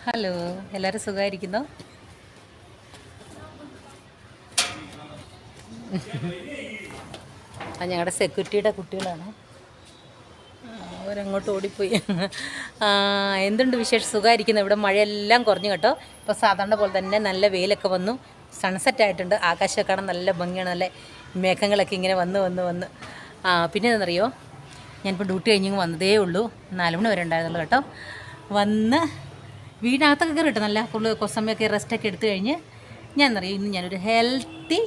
Hello, എല്ലാവരും സുഖമായിരിക്കുന്നോ? ഞങ്ങളുടെ സെക്യൂരിറ്റിയുടെ കുട്ടികളാണ്. അവരങ്ങോട്ട് ഓടിപ്പോയി. എന്തുണ്ട് വിശേഷം? സുഖമായിരിക്കുന്നു. ഇവിടെ മഴയെല്ലാം കുറഞ്ഞു കേട്ടോ. ഇപ്പോൾ സാധാരണ പോലെ തന്നെ നല്ല വെയിലൊക്കെ വന്നു. സൺസെറ്റ് ആയിട്ടുണ്ട്. ആകാശമൊക്കെ കാണാൻ നല്ല ഭംഗിയാണ്. നല്ല മേഘങ്ങളൊക്കെ ഇങ്ങനെ വന്ന് പിന്നെ എന്താണെന്നറിയോ, ഞാനിപ്പോൾ ഡ്യൂട്ടി കഴിഞ്ഞ് വന്നതേ ഉള്ളൂ. 4 മണി വരെ ഉണ്ടായിരുന്നുള്ളൂ കേട്ടോ. വന്ന് വീടിനകത്തൊക്കെ കയറി കേട്ടോ. നല്ല കുറച്ച് സമയമൊക്കെ റെസ്റ്റൊക്കെ എടുത്തു കഴിഞ്ഞ് ഇന്ന് ഞാനൊരു ഹെൽത്തി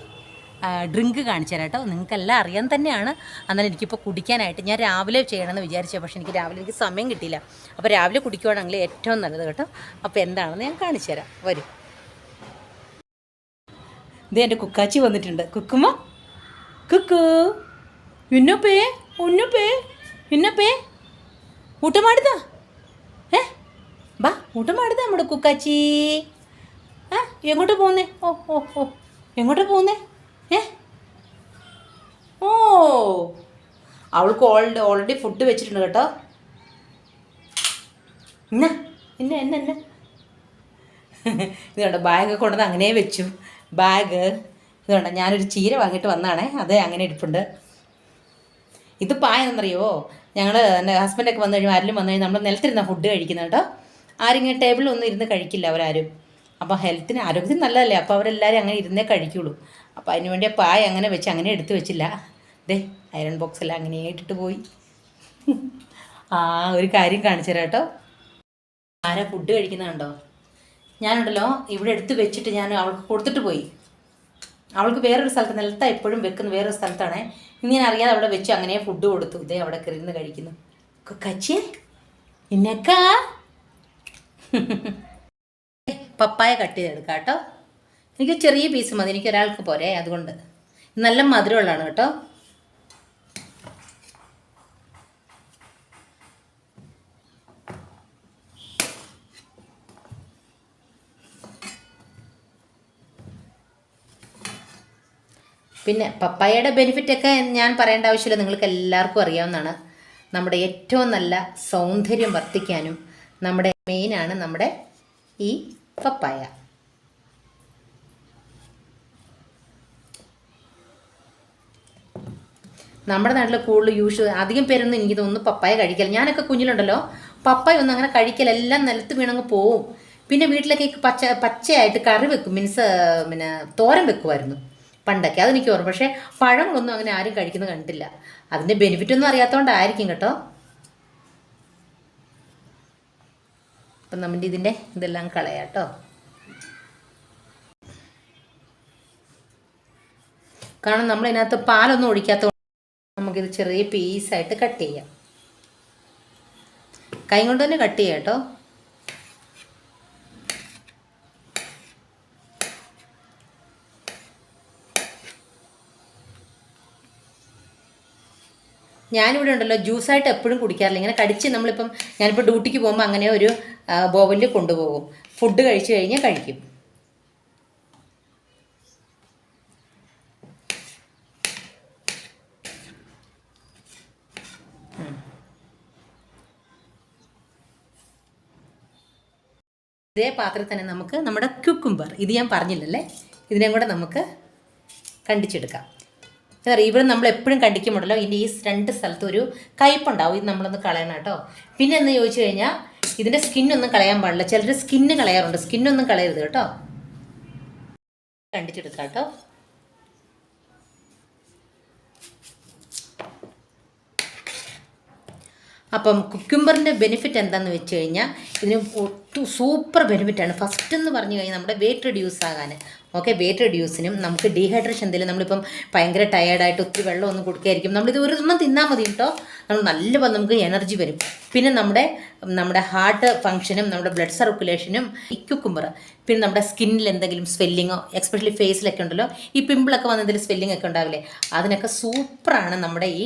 ഡ്രിങ്ക് കാണിച്ചു തരാം കേട്ടോ. നിങ്ങൾക്കെല്ലാം അറിയാൻ തന്നെയാണ്. എന്നാലും എനിക്കിപ്പോൾ കുടിക്കാനായിട്ട് ഞാൻ രാവിലെ ചെയ്യണമെന്ന് വിചാരിച്ചത്, പക്ഷേ എനിക്ക് സമയം കിട്ടിയില്ല. അപ്പോൾ രാവിലെ കുടിക്കുകയാണെങ്കിൽ ഏറ്റവും നല്ലത് കേട്ടോ. അപ്പോൾ എന്താണെന്ന് ഞാൻ കാണിച്ചു തരാം. വരും. ഇത് എൻ്റെ കുക്കാച്ചി വന്നിട്ടുണ്ട്. കുക്കുമ്മ കുക്കു ഉന്നപ്പേ ഉന്നപ്പേ ഊട്ടം മാടുതാ. ബാ ഊട്ടം മാടുതാ നമ്മുടെ കുക്കാച്ചി. എങ്ങോട്ട് പോകുന്നേ? ഓ എങ്ങോട്ട് പോകുന്നേ? ഓ അവൾക്ക് ഓൾറെഡി ഫുഡ് വെച്ചിട്ടുണ്ട് കേട്ടോ. എന്നെ ഇത് കണ്ടോ, ബാഗൊക്കെ കൊണ്ടുവന്ന് അങ്ങനെ വെച്ചു. ബാഗ് ഇത് കണ്ടോ, ഞാനൊരു ചീര വാങ്ങിയിട്ട് വന്നതാണേ, അത് അങ്ങനെ ഇരിപ്പുണ്ട്. ഇത് പായെന്നറിയോ, ഞങ്ങൾ എൻ്റെ ഹസ്ബൻഡൊക്കെ വന്നു കഴിയുമ്പോൾ ആരെങ്കിലും വന്നു കഴിഞ്ഞാൽ നമ്മൾ നിലത്തിരുന്ന ഫുഡ് കഴിക്കുന്നത് കേട്ടോ. ആരെങ്കിലും ടേബിളിലൊന്നും ഇരുന്ന് കഴിക്കില്ല അവരാരും. അപ്പോൾ ആരോഗ്യത്തിന് നല്ലതല്ലേ, അപ്പോൾ അവരെല്ലാവരും അങ്ങനെ ഇരുന്നേ കഴിക്കുള്ളൂ. അപ്പോൾ അതിന് വേണ്ടി പായ അങ്ങനെ വെച്ച് അങ്ങനെ എടുത്തു വെച്ചില്ല. അയറൺ ബോക്സെല്ലാം അങ്ങനെ ഇട്ടിട്ട് പോയി. ഒരു കാര്യം കാണിച്ചു തരാം കേട്ടോ. ആരാ ഫുഡ് കഴിക്കുന്നതുണ്ടോ? ഞാനുണ്ടല്ലോ ഇവിടെ എടുത്ത് വെച്ചിട്ട് ഞാൻ അവൾക്ക് കൊടുത്തിട്ട് പോയി. അവൾക്ക് വേറൊരു സ്ഥലത്ത്, നിലത്താണ് എപ്പോഴും വെക്കുന്നത്, വേറൊരു സ്ഥലത്താണേ. ഇന്ന് ഞാൻ അറിയാതെ അവിടെ വെച്ച് അങ്ങനെ ഫുഡ് കൊടുത്തു. അവിടെ കയറിന്ന് കഴിക്കുന്നു. കച്ചേ ഇന്നക്കാ പപ്പായ കട്ട് ചെയ്തെടുക്കാം കേട്ടോ. എനിക്ക് ചെറിയ പീസ് മതി, എനിക്ക് ഒരാൾക്ക് പോരെ, അതുകൊണ്ട്. നല്ല മധുരമുള്ളതാണ് കേട്ടോ. പിന്നെ പപ്പായയുടെ ബെനിഫിറ്റൊക്കെ ഞാൻ പറയേണ്ട ആവശ്യമില്ല, നിങ്ങൾക്ക് എല്ലാവർക്കും അറിയാവുന്നതാണ്. നമ്മുടെ ഏറ്റവും നല്ല സൗന്ദര്യം വർദ്ധിക്കാനും നമ്മുടെ മെയിനാണ് നമ്മുടെ ഈ പപ്പായ. നമ്മുടെ നാട്ടിൽ കൂടുതൽ അധികം പേരൊന്നും എനിക്ക് തോന്നുന്നു പപ്പായ കഴിക്കല. ഞാനൊക്കെ കുഞ്ഞിലുണ്ടല്ലോ പപ്പായ ഒന്നും അങ്ങനെ കഴിക്കല, എല്ലാം നിലത്ത് വീണങ്ങ് പോവും. പിന്നെ വീട്ടിലൊക്കെ പച്ചയായിട്ട് കറി വെക്കും, മീൻസ് പിന്നെ തോരൻ വെക്കുമായിരുന്നു പണ്ടൊക്കെ, അതെനിക്ക് ഓർമ്മ. പക്ഷേ പഴങ്ങളൊന്നും അങ്ങനെ ആരും കഴിക്കുന്നത് കണ്ടില്ല. അതിൻ്റെ ബെനിഫിറ്റൊന്നും അറിയാത്തതുകൊണ്ടായിരിക്കും കേട്ടോ. അപ്പം നമ്മുടെ ഇതിൻ്റെ ഇതെല്ലാം കളയാം കേട്ടോ. കാരണം നമ്മളിതിനകത്ത് പാലൊന്നും ഒഴിക്കാത്തതുകൊണ്ട് നമുക്കിത് ചെറിയ പീസായിട്ട് കട്ട് ചെയ്യാം. കൈ കൊണ്ട് തന്നെ കട്ട് ചെയ്യാം കേട്ടോ. ഞാനിവിടെ ഉണ്ടല്ലോ ജ്യൂസായിട്ട് എപ്പോഴും കുടിക്കാറില്ല, ഇങ്ങനെ കടിച്ച് നമ്മളിപ്പം ഞാനിപ്പോൾ ഡ്യൂട്ടിക്ക് പോകുമ്പോൾ അങ്ങനെ ഒരു ബോവലിൽ കൊണ്ടുപോകും. ഫുഡ് കഴിച്ച് കഴിഞ്ഞാൽ കഴിക്കും. ഇതേ പാത്രത്തിൽ തന്നെ നമുക്ക് നമ്മുടെ ക്യുക്കുംബർ, ഇത് ഞാൻ പറഞ്ഞില്ലല്ലേ, ഇതിനെയും കൂടെ നമുക്ക് കണ്ടിച്ചെടുക്കാം. ഇവിടെ നമ്മൾ എപ്പോഴും കണ്ടിക്കുമ്പോഴല്ലോ ഇതിൻ്റെ ഈ 2 സ്ഥലത്തും ഒരു കയ്പുണ്ടാവും. ഇത് നമ്മളൊന്ന് കളയണം കേട്ടോ. പിന്നെ എന്ന് ചോദിച്ചു കഴിഞ്ഞാൽ ഇതിൻ്റെ സ്കിന്നൊന്നും കളയാൻ പാടില്ല. ചിലർ സ്കിന്ന് കളയാറുണ്ട്, സ്കിന്നൊന്നും കളയരുത് കേട്ടോ. കണ്ടിച്ചെടുക്കാം കേട്ടോ. അപ്പം കുക്കുംബറിൻ്റെ ബെനിഫിറ്റ് എന്താണെന്ന് വെച്ച് കഴിഞ്ഞാൽ ഇതിന് ഒട്ടും സൂപ്പർ ബെനിഫിറ്റാണ്. ഫസ്റ്റ് എന്ന് പറഞ്ഞു കഴിഞ്ഞാൽ നമ്മുടെ വെയിറ്റ് റെഡ്യൂസ് ആകാൻ, ഓക്കെ, വെയിറ്റ് റെഡ്യൂസിനും നമുക്ക് ഡീഹൈഡ്രേഷൻ എന്തെങ്കിലും നമ്മളിപ്പം ഭയങ്കര ടയേർഡായിട്ട് ഒത്തിരി വെള്ളമൊന്നും കൊടുക്കുകയായിരിക്കും, നമ്മളിത് ഒരെണ്ണം തിന്നാൽ മതി കേട്ടോ. നമ്മൾ നല്ല നമുക്ക് എനർജി വരും. പിന്നെ നമ്മുടെ ഹാർട്ട് ഫങ്ഷനും നമ്മുടെ ബ്ലഡ് സർക്കുലേഷനും ഈ ക്യുക്കുംബർ. പിന്നെ നമ്മുടെ സ്കിന്നിൽ എന്തെങ്കിലും സ്വെല്ലിങ്ങോ, എക്സ്പെഷ്യലി ഫേസിലൊക്കെ ഉണ്ടല്ലോ ഈ പിമ്പിളൊക്കെ വന്ന് എന്തെങ്കിലും സ്വെല്ലിംഗ് ഒക്കെ ഉണ്ടാവില്ലേ, അതിനൊക്കെ സൂപ്പറാണ് നമ്മുടെ ഈ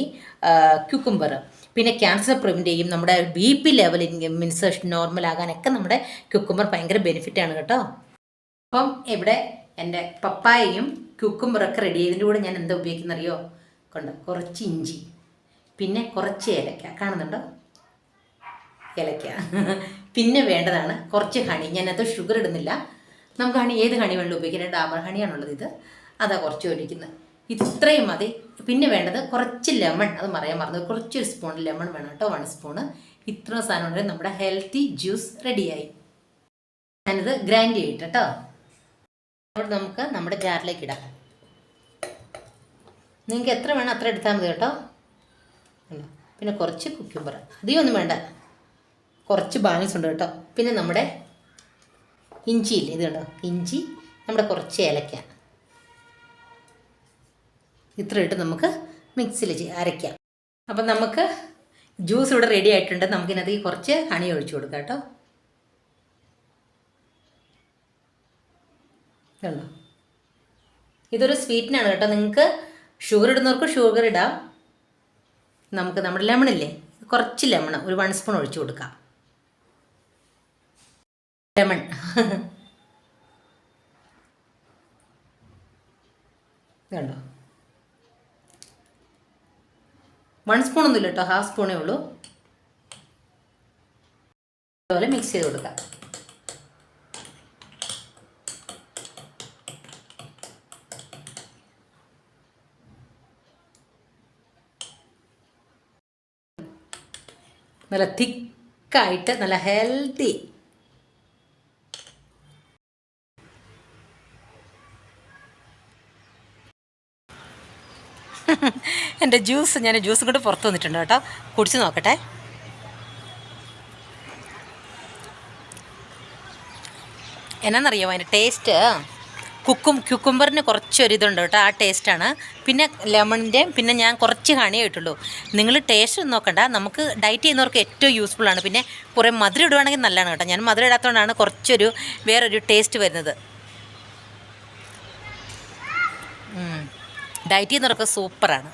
ക്യുക്കുംബർ. പിന്നെ ക്യാൻസർ പ്രിവെൻറ്റ് ചെയ്യും, നമ്മുടെ BP ലെവൽ മീൻസ് നോർമലാകാനൊക്കെ നമ്മുടെ ക്യുക്കുംബർ ഭയങ്കര ബെനിഫിറ്റാണ് കേട്ടോ. അപ്പം ഇവിടെ എൻ്റെ പപ്പായയും ക്യുക്കുംബറൊക്കെ റെഡി. ഇതിൻ്റെ കൂടെ ഞാൻ എന്താ ഉപയോഗിക്കുന്നറിയോ, കുറച്ച് ഇഞ്ചി, പിന്നെ കുറച്ച് ഏലക്ക, കാണുന്നുണ്ടോ ഏലക്ക, പിന്നെ വേണ്ടതാണ് കുറച്ച് ഹണി. ഞാനത് ഷുഗർ ഇടുന്നില്ല. നമുക്ക് ഹണി ഏത് ഹണി വേണമെങ്കിലും ഉപയോഗിക്കാം. ഡാബർ ഹണിയാണുള്ളത് ഇത്. അതാ കുറച്ച് ഒഴിക്കുന്നത്. ഇത് ഇത്രയും മതി. പിന്നെ വേണ്ടത് കുറച്ച് ലെമൺ. അത് പറയാൻ മറന്നു. കുറച്ചൊരു സ്പൂൺ ലെമൺ വേണം കേട്ടോ, 1 സ്പൂണ്. ഇത്ര സാധനം ഉണ്ടെങ്കിൽ നമ്മുടെ ഹെൽത്തി ജ്യൂസ് റെഡിയായി. ഞാനിത് ഗ്രൈൻഡ് ചെയ്തിട്ട് കേട്ടോ. അപ്പോൾ നമുക്ക് നമ്മുടെ ജാറിലേക്ക് ഇടാം. നിങ്ങൾക്ക് എത്ര വേണം അത്ര എടുത്താൽ മതി കേട്ടോ. പിന്നെ കുറച്ച് കുക്കുംബർ, അധികമൊന്നും വേണ്ട, കുറച്ച് ബാലൻസ് ഉണ്ട് കേട്ടോ. പിന്നെ നമ്മുടെ ഇഞ്ചിയില്ലേ, ഇത് കണ്ടോ, ഇഞ്ചി, നമ്മുടെ കുറച്ച് ഏലക്ക, ഇത്ര ഇട്ട് നമുക്ക് മിക്സിയിൽ അരയ്ക്കാം. അപ്പം നമുക്ക് ജ്യൂസ് ഇവിടെ റെഡി ആയിട്ടുണ്ട്. നമുക്കിതിനകത്ത് കുറച്ച് ഹണി ഒഴിച്ചു കൊടുക്കാം കേട്ടോ. കണ്ടോ, ഇതൊരു സ്വീറ്റിനാണ് കേട്ടോ. നിങ്ങൾക്ക് ഷുഗർ ഇടുന്നവർക്ക് ഷുഗർ ഇടാം. നമുക്ക് നമ്മുടെ ലെമണില്ലേ, കുറച്ച് ലെമൺ ഒരു 1 സ്പൂൺ ഒഴിച്ചു കൊടുക്കാം. ലെമൺ കണ്ടോ, 1 സ്പൂൺ ഒന്നുമില്ല കേട്ടോ, 1/2 സ്പൂണേ ഉള്ളൂ. അതുപോലെ മിക്സ് ചെയ്ത് കൊടുക്കാം. നല്ല തിക്കായിട്ട് നല്ല ഹെൽത്തി. എൻ്റെ ജ്യൂസ്, ഞാൻ ജ്യൂസ് കൊണ്ട് പുറത്ത് വന്നിട്ടുണ്ട് കേട്ടോ. കുടിച്ച് നോക്കട്ടെ. എന്നാന്നറിയാമോ അതിൻ്റെ ടേസ്റ്റ്? ക്യുക്കുംബറിന് കുറച്ചൊരിതുണ്ട് കേട്ടോ, ആ ടേസ്റ്റാണ്. പിന്നെ ലെമണിൻ്റെയും പിന്നെ ഞാൻ കുറച്ച് ഹണി ഇട്ടുള്ളൂ. നിങ്ങൾ ടേസ്റ്റ് ഒന്നും നോക്കണ്ട. നമുക്ക് ഡയറ്റ് ചെയ്യുന്നവർക്ക് ഏറ്റവും യൂസ്ഫുള്ളാണ്. പിന്നെ കുറേ മധുരം ഇടുവാണെങ്കിൽ നല്ലതാണ് കേട്ടോ. ഞാൻ മധുരം ഇടാത്തതുകൊണ്ടാണ് കുറച്ചൊരു വേറൊരു ടേസ്റ്റ് വരുന്നത്. ഡയറ്റ് ചെയ്യുന്നവർക്ക് സൂപ്പറാണ്.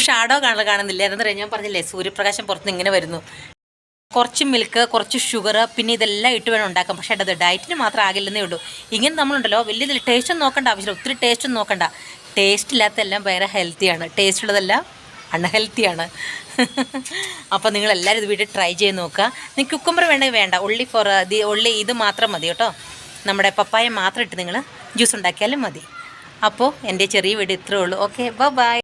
ഷാഡോ കാണുന്നില്ല. എന്താ പറയുക, ഞാൻ പറഞ്ഞില്ലേ സൂര്യപ്രകാശം പുറത്തുനിന്ന് ഇങ്ങനെ വരുന്നു. കുറച്ച് മിൽക്ക്, കുറച്ച് ഷുഗർ, പിന്നെ ഇതെല്ലാം ഇട്ട് വേണം ഉണ്ടാക്കാം. പക്ഷേ അത് ഡയറ്റിന് മാത്രം ആകില്ലെന്നേ ഉള്ളൂ. ഇങ്ങനെ നമ്മളുണ്ടല്ലോ വലിയ ടേസ്റ്റൊന്നും നോക്കണ്ട ആവശ്യമില്ല. ഒത്തിരി ടേസ്റ്റൊന്നും നോക്കണ്ട. ടേസ്റ്റ് ഇല്ലാത്തതെല്ലാം വേറെ ഹെൽത്തിയാണ്, ടേസ്റ്റ് ഉള്ളതെല്ലാം അൺഹെൽത്തിയാണ്. അപ്പോൾ നിങ്ങളെല്ലാവരും ഇത് വീട്ടിൽ ട്രൈ ചെയ്ത് നോക്കുക. നിങ്ങൾക്ക് കുക്കുംബർ വേണമെങ്കിൽ വേണ്ട, ഉള്ളി ഇത് മാത്രം മതി കേട്ടോ. നമ്മുടെ പപ്പായ മാത്രം ഇട്ട് നിങ്ങൾ ജ്യൂസ് ഉണ്ടാക്കിയാലും മതി. അപ്പോൾ എൻ്റെ ചെറിയ വീഡിയോ ഇത്രയേ ഉള്ളൂ. Okay, by.